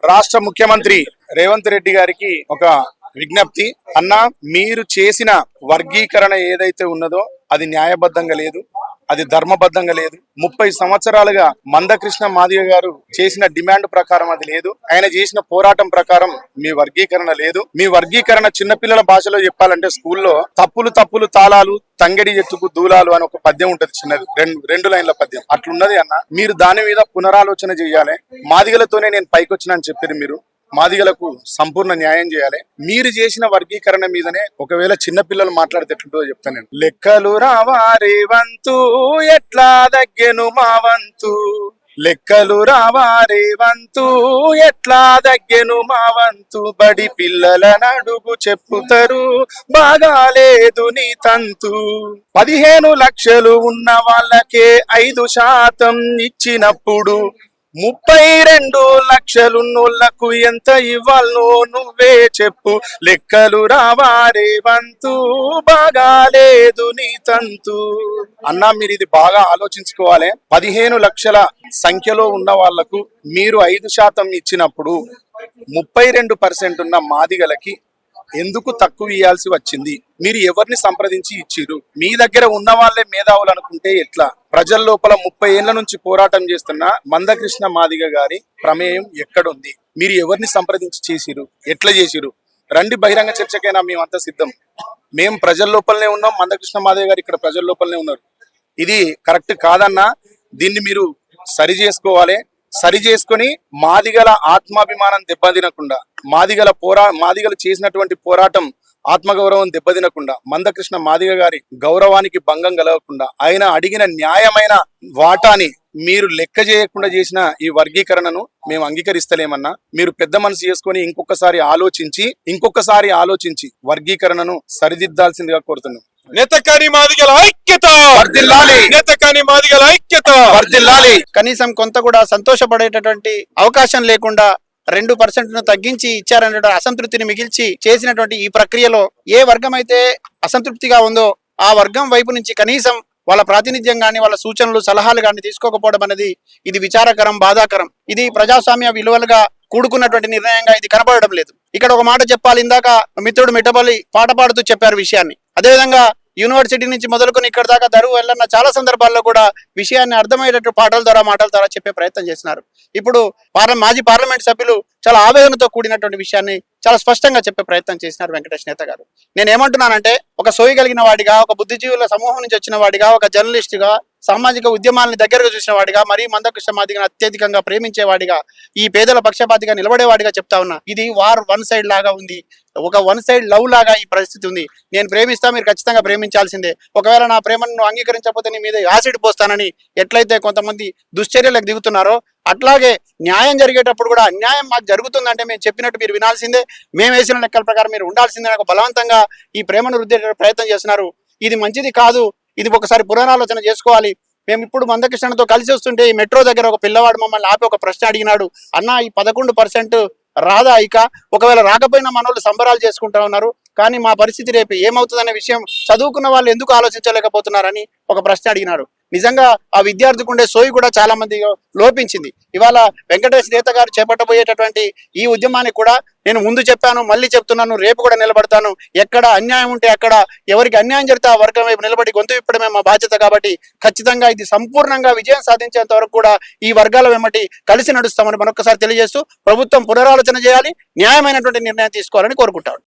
రాష్ట్ర ముఖ్యమంత్రి రేవంత్ రెడ్డి గారికి ఒక విజ్ఞప్తి. అన్న, మీరు చేసిన వర్గీకరణ ఏదైతే ఉన్నదో అది న్యాయబద్ధంగా లేదు, అది ధర్మబద్ధంగా లేదు. 30 సంవత్సరాలుగా మందకృష్ణ మాదిగ గారు చేసిన డిమాండ్ ప్రకారం అది లేదు. ఆయన చేసిన పోరాటం ప్రకారం మీ వర్గీకరణ లేదు. మీ వర్గీకరణ చిన్నపిల్లల భాషలో చెప్పాలంటే స్కూల్లో తప్పులు తప్పులు తాళాలు తంగడి ఎత్తుకు దూలాలు అని ఒక పద్యం ఉంటది, చిన్నది, రెండు లైన్ల పద్యం. అట్లున్నది అన్న. మీరు దాని మీద పునరాలోచన చేయాలి. మాదిగలతోనే నేను పైకొచ్చినా అని చెప్పారు మీరు. మాదిగలకు సంపూర్ణ న్యాయం చేయాలి. మీరు చేసిన వర్గీకరణ మీదనే ఒకవేళ చిన్నపిల్లలు మాట్లాడితే ఎట్లుంటుందో చెప్తాను నేను. లెక్కలు రావా రేవంతు, ఎట్లా దగ్గెను మా వంతు. లెక్కలు రావా రేవంతు, ఎట్లా దగ్గెను మా వంతు. బడి పిల్లల నడుగు చెప్పుతారు, బాగాలేదు నీ తంతు. 15 లక్షలు ఉన్న వాళ్ళకే 5% ఇచ్చినప్పుడు 32 లక్షలున్నోళ్లకు ఎంత ఇవ్వాలనో నువ్వే చెప్పు. లెక్కలు రావా రేవంతు, బాగాలేదు నీ తంతు. అన్నా, మీరు ఇది బాగా ఆలోచించుకోవాలి. 15 లక్షల సంఖ్యలో ఉన్న వాళ్లకు మీరు 5% ఇచ్చినప్పుడు 32% ఉన్న మాదిగలకి ఎందుకు తక్కువ ఇవ్వాల్సి వచ్చింది? మీరు ఎవరిని సంప్రదించి ఇచ్చిరు? మీ దగ్గర ఉన్న వాళ్ళే మేధావులు అనుకుంటే ఎట్లా? ప్రజల లోపల 30 ఏళ్ల నుంచి పోరాటం చేస్తున్న మందకృష్ణ మాదిగ గారి ప్రమేయం ఎక్కడుంది? మీరు ఎవరిని సంప్రదించి చేసిరు? ఎట్లా చేసిరు? రండి, బహిరంగ చర్చకైనా మేమంతా సిద్ధం. మేము ప్రజల లోపలనే ఉన్నాం, మందకృష్ణ మాదిగ గారు ఇక్కడ ప్రజల లోపలనే ఉన్నారు. ఇది కరెక్ట్ కాదన్నా. దీన్ని మీరు సరి చేసుకోవాలి. సరి చేసుకుని మాదిగల ఆత్మాభిమానం దెబ్బతినకుండా, మాదిగలు చేసినటువంటి పోరాటం ఆత్మగౌరవం దెబ్బతినకుండా, మందకృష్ణ మాదిగ గారి గౌరవానికి భంగం కలగకుండా, ఆయన అడిగిన న్యాయమైన వాటాని మీరు లెక్క చేయకుండా చేసిన ఈ వర్గీకరణను మేము అంగీకరిస్తలేమన్నా. మీరు పెద్ద మనసు చేసుకుని ఇంకొకసారి ఆలోచించి వర్గీకరణను సరిదిద్దాల్సిందిగా కోరుతున్నాం. నేతకాని మాదిగల ఐక్యత వర్ధిల్లాలి. నేతకాని మాదిగల ఐక్యత వర్ధిల్లాలి. కనీసం కొంత కూడా సంతోషపడేటటువంటి అవకాశం లేకుండా 2% తగ్గించి ఇచ్చారనే అసంతృప్తిని మిగిల్చి చేసినటువంటి ఈ ప్రక్రియలో ఏ వర్గం అయితే అసంతృప్తిగా ఉందో ఆ వర్గం వైపు నుంచి కనీసం వాళ్ళ ప్రాతినిధ్యం గాని, వాళ్ళ సూచనలు సలహాలు గాని తీసుకోకపోవడం అనేది ఇది విచారకరం, బాధాకరం. ఇది ప్రజాస్వామ్య విలువలుగా కూడుకున్నటువంటి నిర్ణయంగా ఇది కనబడడం లేదు. ఇక్కడ ఒక మాట చెప్పాలి. ఇందాక మిత్రుడు మిట్టపల్లి పాట పాడుతూ చెప్పారు విషయాన్ని. అదేవిధంగా యూనివర్సిటీ నుంచి మొదలుకొని ఇక్కడ దాకా దరువు వెళ్ళన్న చాలా సందర్భాల్లో కూడా విషయాన్ని అర్థమయ్యేటట్టు మాటల ద్వారా చెప్పే ప్రయత్నం చేస్తున్నారు. ఇప్పుడు మాజీ పార్లమెంట్ సభ్యులు చాలా ఆవేదనతో కూడినటువంటి విషయాన్ని చాలా స్పష్టంగా చెప్పే ప్రయత్నం చేసినారు వెంకటేష్ నేత గారు. నేను ఏమంటున్నానంటే, ఒక సోయి కలిగిన వాడిగా, ఒక బుద్ధిజీవుల సమూహం నుంచి వచ్చిన వాడిగా, ఒక జర్నలిస్టుగా, సామాజిక ఉద్యమాలను దగ్గరగా చూసిన వాడిగా, మరీ మందకృష్ణ మాదిగను అత్యధికంగా ప్రేమించేవాడిగా, ఈ పేదల పక్షపాతిగా నిలబడేవాడిగా చెప్తా ఉన్నా. ఇది వార్ వన్ సైడ్ లాగా ఉంది, ఒక వన్ సైడ్ లవ్ లాగా ఈ పరిస్థితి ఉంది. నేను ప్రేమిస్తా, మీరు ఖచ్చితంగా ప్రేమించాల్సిందే. ఒకవేళ నా ప్రేమను అంగీకరించకపోతే నీ మీద యాసిడ్ పోస్తానని ఎట్లయితే కొంతమంది దుశ్చర్యలకు దిగుతున్నారో, అట్లాగే న్యాయం జరిగేటప్పుడు కూడా అన్యాయం మాకు జరుగుతుందంటే మేము చెప్పినట్టు మీరు వినాల్సిందే, మేము వేసిన లెక్కల ప్రకారం మీరు ఉండాల్సిందే. ఒక బలవంతంగా ఈ ప్రేమను రుద్దే ప్రయత్నం చేస్తున్నారు. ఇది మంచిది కాదు. ఇది ఒకసారి పునరాలోచన చేసుకోవాలి. మేము ఇప్పుడు మందకృష్ణతో కలిసి వస్తుంటే ఈ మెట్రో దగ్గర ఒక పిల్లవాడు మమ్మల్ని ఆపి ఒక ప్రశ్న అడిగినాడు. అన్న, ఈ 11% రాదా ఇక? ఒకవేళ రాకపోయినా మనోళ్ళు సంబరాలు చేసుకుంటా ఉన్నారు, కానీ మా పరిస్థితి రేపు ఏమవుతుందనే విషయం చదువుకున్న వాళ్ళు ఎందుకు ఆలోచించలేకపోతున్నారని ఒక ప్రశ్న అడిగినాడు. నిజంగా ఆ విద్యార్థికి ఉండే సోయి కూడా చాలా మంది లోపించింది. ఇవాళ వెంకటేష్ నేత గారు చేపట్టబోయేటటువంటి ఈ ఉద్యమానికి కూడా నేను ముందు చెప్పాను, మళ్ళీ చెప్తున్నాను, రేపు కూడా నిలబడతాను. ఎక్కడ అన్యాయం ఉంటే అక్కడ, ఎవరికి అన్యాయం జరిగితే ఆ వర్గం వైపు నిలబడి గొంతు విప్పడమే మా బాధ్యత. కాబట్టి ఖచ్చితంగా ఇది సంపూర్ణంగా విజయం సాధించేంత వరకు కూడా ఈ వర్గాల వెంబడి కలిసి నడుస్తామని మరొకసారి తెలియజేస్తూ ప్రభుత్వం పునరాలోచన చేయాలి, న్యాయమైనటువంటి నిర్ణయం తీసుకోవాలని కోరుకుంటాడు.